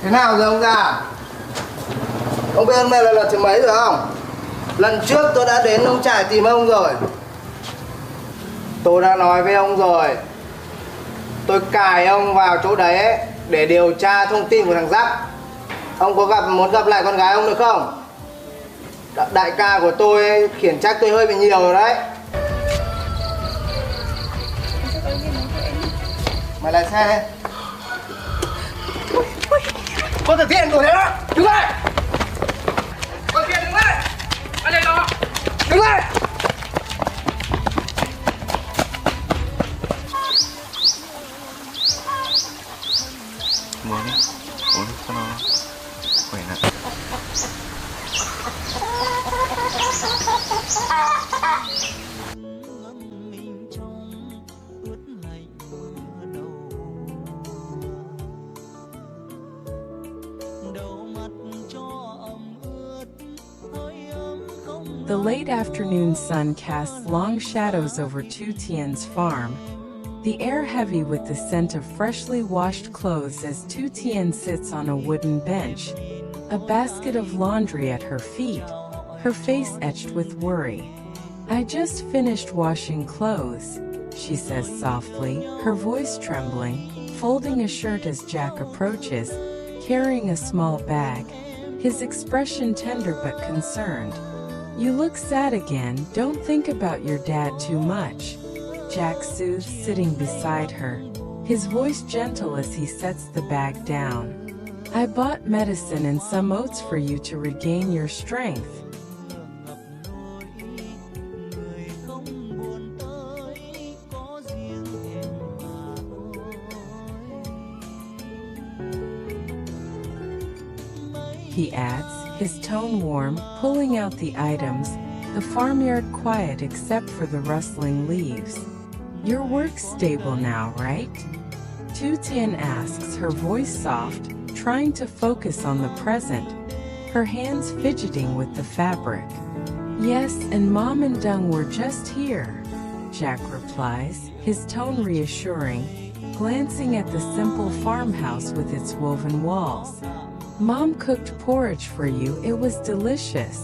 Thế nào rồi ông già? Ông biết hôm nay là lần thứ mấy rồi không? Lần trước tôi đã đến nông trại tìm ông rồi. Tôi đã nói với ông rồi, tôi cài ông vào chỗ đấy ấy, để điều tra thông tin của thằng Giáp. Ông có muốn gặp lại con gái ông được không? Đại ca của tôi ấy, khiển trách tôi hơi bị nhiều rồi đấy. Mày lái xe đây. Con Tử Thiện của thế đó. Đứng lại. Con Thiện đứng lại. Anh đây đó. Đứng lại. Mua đi. Uống đi cho nó khỏe lại. The late afternoon sun casts long shadows over Tien's farm, the air heavy with the scent of freshly washed clothes as Tien sits on a wooden bench, a basket of laundry at her feet, her face etched with worry. "I just finished washing clothes," she says softly, her voice trembling, folding a shirt as Jack approaches, carrying a small bag, his expression tender but concerned. "You look sad again, don't think about your dad too much," Jack soothes, sitting beside her, his voice gentle as he sets the bag down. "I bought medicine and some oats for you to regain your strength." He adds, his tone warm, pulling out the items, the farmyard quiet except for the rustling leaves. "Your work's stable now, right?" Tien asks, her voice soft, trying to focus on the present, her hands fidgeting with the fabric. "Yes, and Mom and Dung were just here," Jack replies, his tone reassuring, glancing at the simple farmhouse with its woven walls. "Mom cooked porridge for you, it was delicious."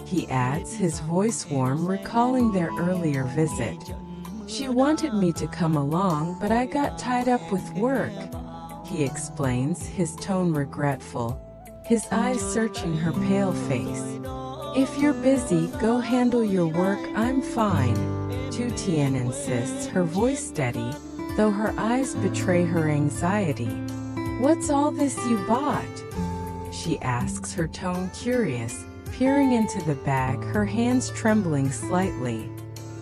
He adds, his voice warm, recalling their earlier visit. "She wanted me to come along, but I got tied up with work," he explains, his tone regretful, his eyes searching her pale face. "If you're busy, go handle your work, I'm fine," Tien insists, her voice steady, though her eyes betray her anxiety. "What's all this you bought?" she asks, her tone curious, peering into the bag, her hands trembling slightly.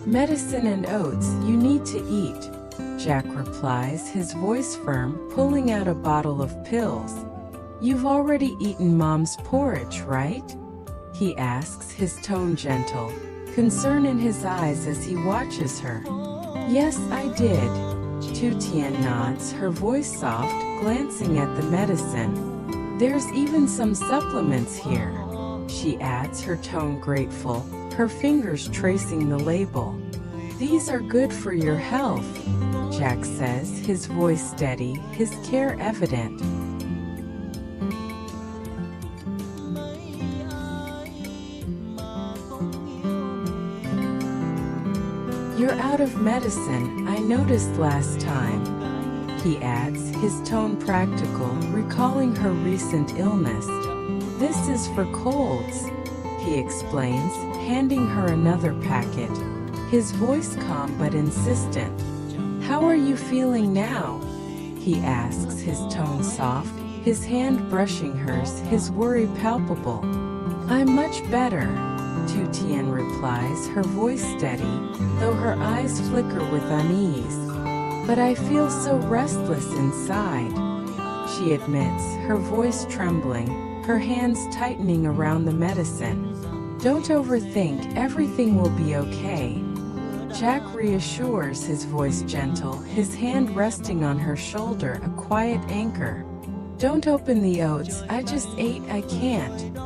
"Medicine and oats, you need to eat," Jack replies, his voice firm, pulling out a bottle of pills. "You've already eaten Mom's porridge, right?" he asks, his tone gentle, concern in his eyes as he watches her. "Yes, I did." Tien nods, her voice soft, glancing at the medicine. "There's even some supplements here," she adds, her tone grateful, her fingers tracing the label. "These are good for your health," Jack says, his voice steady, his care evident. "You're out of medicine, I noticed last time," he adds, his tone practical, recalling her recent illness. "This is for colds," he explains, handing her another packet, his voice calm but insistent. "How are you feeling now?" he asks, his tone soft, his hand brushing hers, his worry palpable. "I'm much better," Tien replies, her voice steady, though her eyes flicker with unease. "But I feel so restless inside," she admits, her voice trembling, her hands tightening around the medicine. "Don't overthink, everything will be okay," Jack reassures, his voice gentle, his hand resting on her shoulder, a quiet anchor. Don't open the oats, I just ate, I can't.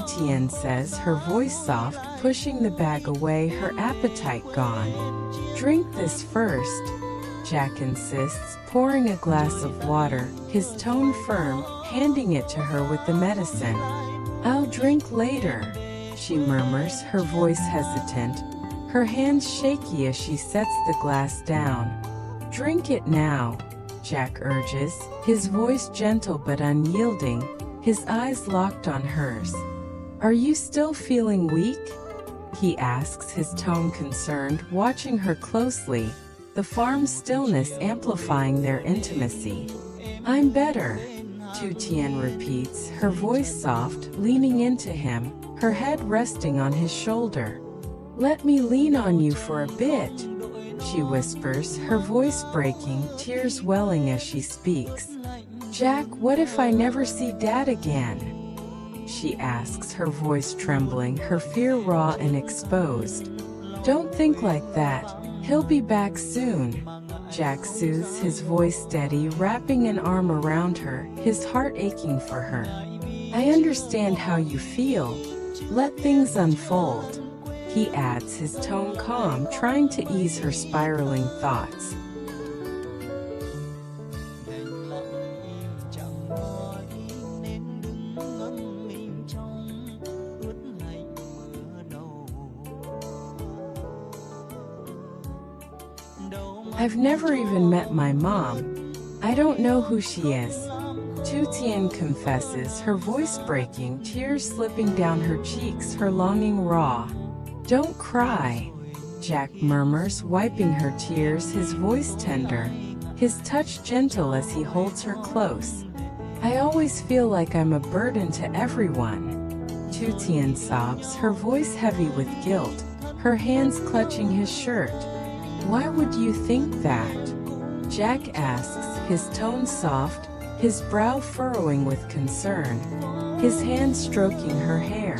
Tien says, her voice soft, pushing the bag away, her appetite gone. Drink this first, Jack insists, pouring a glass of water, his tone firm, handing it to her with the medicine. I'll drink later, she murmurs, her voice hesitant, her hands shaky as she sets the glass down. Drink it now, Jack urges, his voice gentle but unyielding, his eyes locked on hers. Are you still feeling weak? He asks, his tone concerned, watching her closely, the farm's stillness amplifying their intimacy. I'm better, Tien repeats, her voice soft, leaning into him, her head resting on his shoulder. Let me lean on you for a bit, she whispers, her voice breaking, tears welling as she speaks. Jack, what if I never see Dad again? She asks, her voice trembling, her fear raw and exposed. Don't think like that, he'll be back soon, Jack soothes, his voice steady, wrapping an arm around her, his heart aching for her. I understand how you feel. Let things unfold, he adds, his tone calm, trying to ease her spiraling thoughts. I've never even met my mom. I don't know who she is. Tien confesses, her voice breaking, tears slipping down her cheeks, her longing raw. Don't cry, Jack murmurs, wiping her tears, his voice tender, his touch gentle as he holds her close. I always feel like I'm a burden to everyone. Tien sobs, her voice heavy with guilt, her hands clutching his shirt. Why would you think that? Jack asks, his tone soft, his brow furrowing with concern, his hand stroking her hair.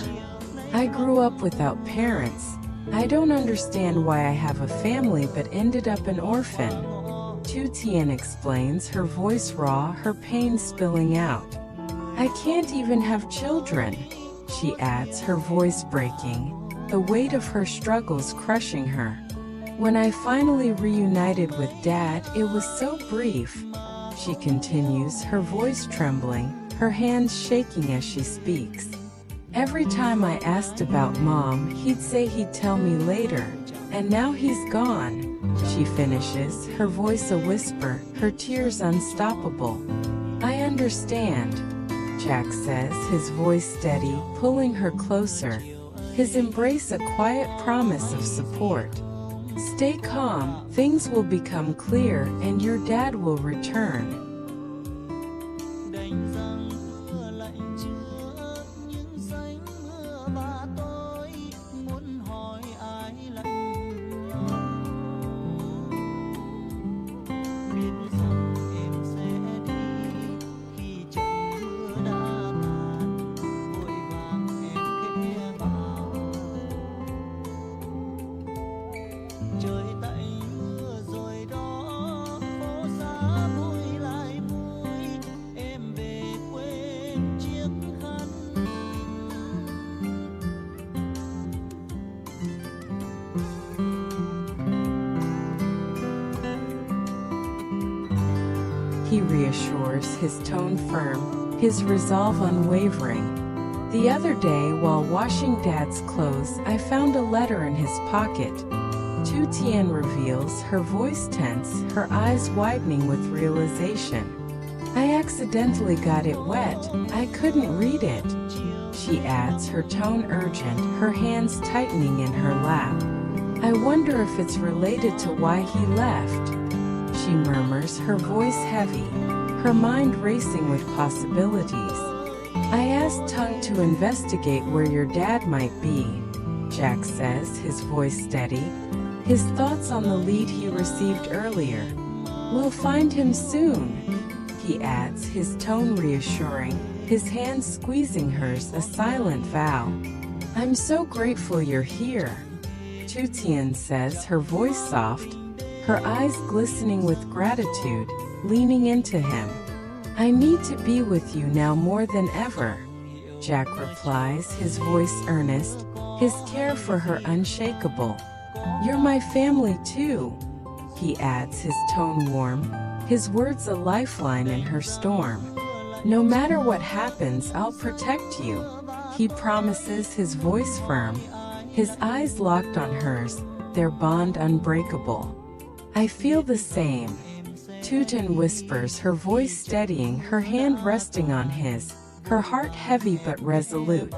I grew up without parents. I don't understand why I have a family but ended up an orphan. Tien explains, her voice raw, her pain spilling out. I can't even have children, she adds, her voice breaking, the weight of her struggles crushing her. When I finally reunited with Dad, it was so brief, she continues, her voice trembling, her hands shaking as she speaks. Every time I asked about Mom, he'd say he'd tell me later, and now he's gone, she finishes, her voice a whisper, her tears unstoppable. I understand, Jack says, his voice steady, pulling her closer, his embrace a quiet promise of support. Stay calm, things will become clear, and your dad will return. He reassures, his tone firm, his resolve unwavering. The other day, while washing Dad's clothes, I found a letter in his pocket. Tien reveals, her voice tense, her eyes widening with realization. I accidentally got it wet, I couldn't read it, she adds, her tone urgent, her hands tightening in her lap. I wonder if it's related to why he left, she murmurs, her voice heavy, her mind racing with possibilities. I asked Tongue to investigate where your dad might be, Jack says, his voice steady, his thoughts on the lead he received earlier. We'll find him soon, he adds, his tone reassuring, his hand squeezing hers, a silent vow. I'm so grateful you're here, Tien says, her voice soft, her eyes glistening with gratitude, leaning into him. I need to be with you now more than ever. Jack replies, his voice earnest, his care for her unshakable. You're my family too. He adds, his tone warm, his words a lifeline in her storm. No matter what happens, I'll protect you. He promises, his voice firm, his eyes locked on hers, their bond unbreakable. I feel the same. Tien whispers, her voice steadying, her hand resting on his, her heart heavy but resolute.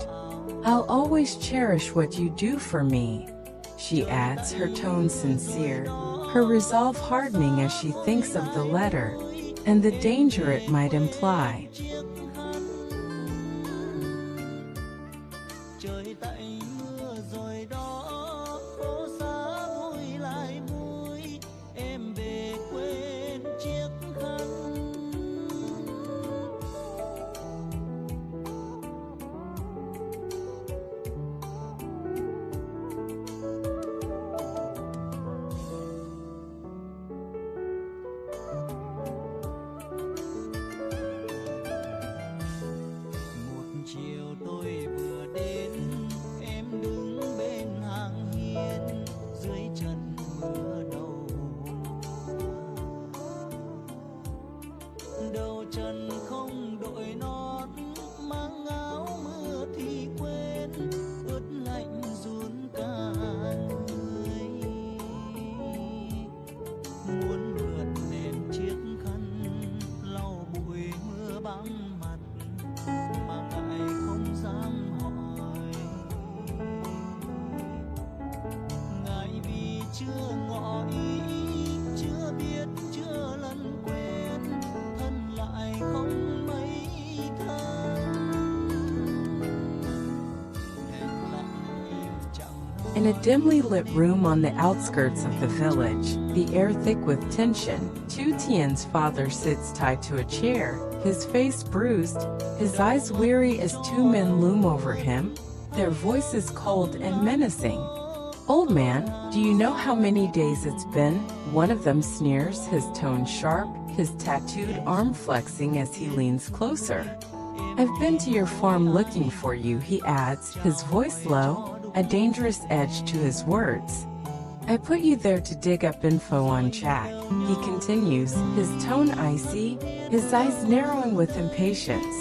I'll always cherish what you do for me. She adds, her tone sincere, her resolve hardening as she thinks of the letter, and the danger it might imply. In a dimly lit room on the outskirts of the village, the air thick with tension, Tien's father sits tied to a chair, his face bruised, his eyes weary as two men loom over him, their voices cold and menacing. Old man, do you know how many days it's been? One of them sneers, his tone sharp, his tattooed arm flexing as he leans closer. I've been to your farm looking for you, he adds, his voice low, a dangerous edge to his words. I put you there to dig up info on Jack, he continues, his tone icy, his eyes narrowing with impatience.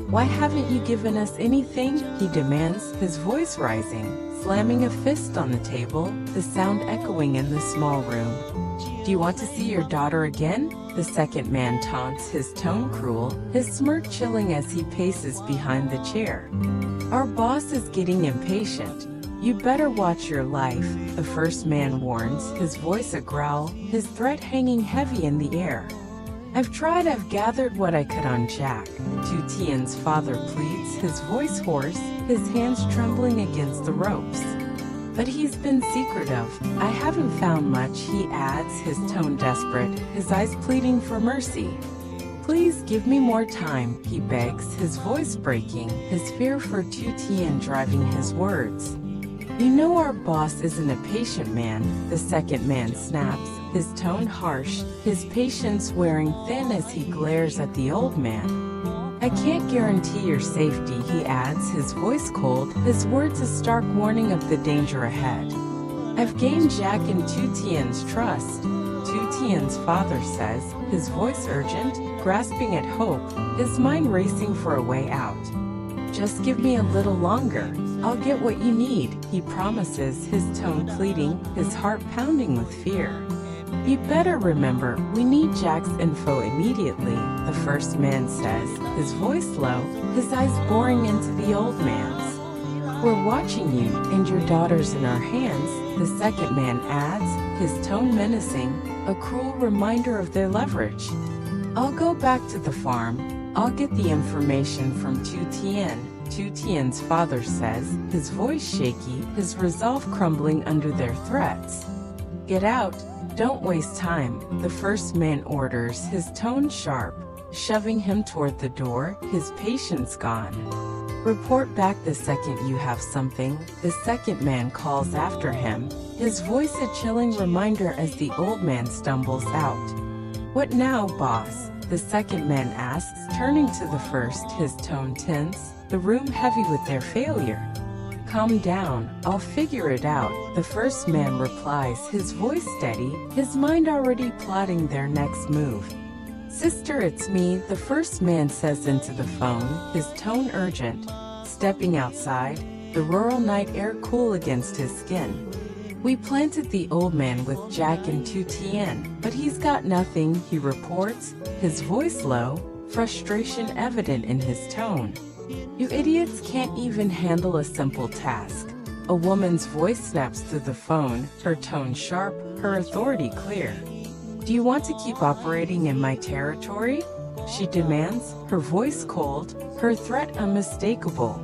Why haven't you given us anything? He demands, his voice rising, slamming a fist on the table, the sound echoing in the small room. Do you want to see your daughter again? The second man taunts, his tone cruel, his smirk chilling as he paces behind the chair. Our boss is getting impatient. You better watch your life, the first man warns, his voice a growl, his threat hanging heavy in the air. I've gathered what I could on Jack. Tien's father pleads, his voice hoarse, his hands trembling against the ropes. But he's been secretive. I haven't found much, he adds, his tone desperate, his eyes pleading for mercy. Please give me more time, he begs, his voice breaking, his fear for Tien driving his words. You know our boss isn't a patient man, the second man snaps, his tone harsh, his patience wearing thin as he glares at the old man. I can't guarantee your safety, he adds, his voice cold, his words a stark warning of the danger ahead. I've gained Jack and Tien's trust, Tien's father says, his voice urgent, grasping at hope, his mind racing for a way out. Just give me a little longer, I'll get what you need, he promises, his tone pleading, his heart pounding with fear. You better remember, we need Jack's info immediately, the first man says, his voice low, his eyes boring into the old man's. We're watching you, and your daughter's in our hands, the second man adds, his tone menacing, a cruel reminder of their leverage. I'll go back to the farm, I'll get the information from Tien's father says, his voice shaky, his resolve crumbling under their threats. Get out, don't waste time, the first man orders, his tone sharp, shoving him toward the door, his patience gone. Report back the second you have something, the second man calls after him, his voice a chilling reminder as the old man stumbles out. What now, boss? The second man asks, turning to the first, his tone tense, the room heavy with their failure. Calm down, I'll figure it out, the first man replies, his voice steady, his mind already plotting their next move. Sister, it's me, the first man says into the phone, his tone urgent. Stepping outside, the rural night air cool against his skin. We planted the old man with Jack and Tien, but he's got nothing, he reports, his voice low, frustration evident in his tone. You idiots can't even handle a simple task. A woman's voice snaps through the phone, her tone sharp, her authority clear. Do you want to keep operating in my territory? She demands, her voice cold, her threat unmistakable.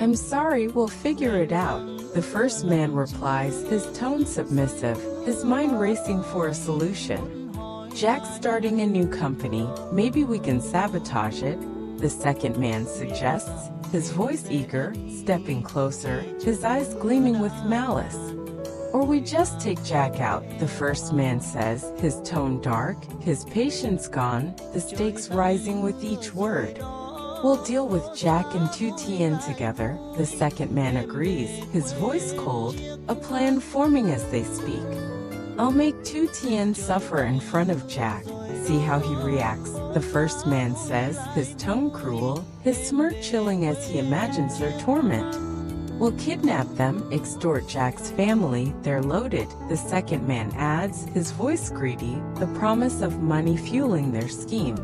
I'm sorry, we'll figure it out. The first man replies, his tone submissive, his mind racing for a solution. Jack's starting a new company, maybe we can sabotage it, the second man suggests, his voice eager, stepping closer, his eyes gleaming with malice. Or we just take Jack out, the first man says, his tone dark, his patience gone, the stakes rising with each word. We'll deal with Jack and Tien together, the second man agrees, his voice cold, a plan forming as they speak. I'll make Tien suffer in front of Jack, see how he reacts, the first man says, his tone cruel, his smirk chilling as he imagines their torment. We'll kidnap them, extort Jack's family, they're loaded, the second man adds, his voice greedy, the promise of money fueling their scheme.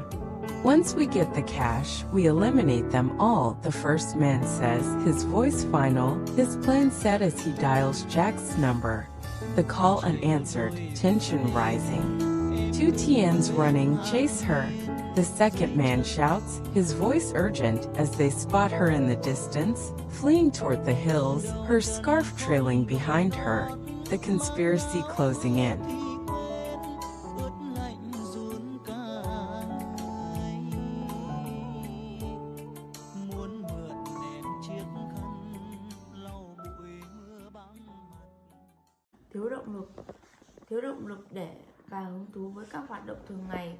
Once we get the cash, we eliminate them all, the first man says, his voice final, his plan set as he dials Jack's number. The call unanswered, tension rising. Tien's running, chase her. The second man shouts, his voice urgent, as they spot her in the distance, fleeing toward the hills, her scarf trailing behind her, the conspiracy closing in. Thiếu động lực để và hứng thú với các hoạt động thường ngày,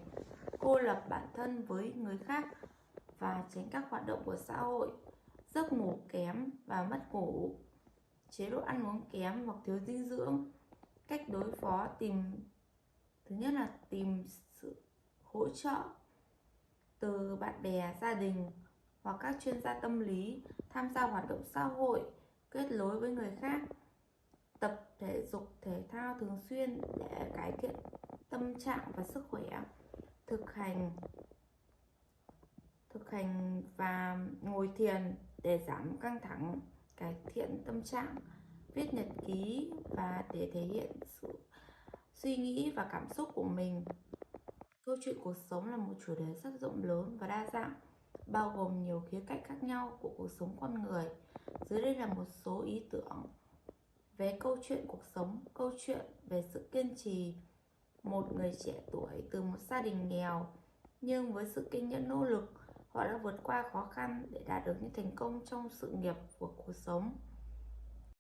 cô lập bản thân với người khác và tránh các hoạt động của xã hội, giấc ngủ kém và mất ngủ, chế độ ăn uống kém hoặc thiếu dinh dưỡng. Cách đối phó thứ nhất là tìm sự hỗ trợ từ bạn bè, gia đình hoặc các chuyên gia tâm lý, tham gia hoạt động xã hội, kết nối với người khác, tập thể dục thể thao thường xuyên để cải thiện tâm trạng và sức khỏe, thực hành và ngồi thiền để giảm căng thẳng, cải thiện tâm trạng, viết nhật ký và để thể hiện sự suy nghĩ và cảm xúc của mình. Câu chuyện cuộc sống là một chủ đề rất rộng lớn và đa dạng, bao gồm nhiều khía cạnh khác nhau của cuộc sống con người. Dưới đây là một số ý tưởng về câu chuyện cuộc sống, câu chuyện về sự kiên trì. Một người trẻ tuổi từ một gia đình nghèo, nhưng với sự kiên nhẫn nỗ lực, họ đã vượt qua khó khăn để đạt được những thành công trong sự nghiệp của cuộc sống.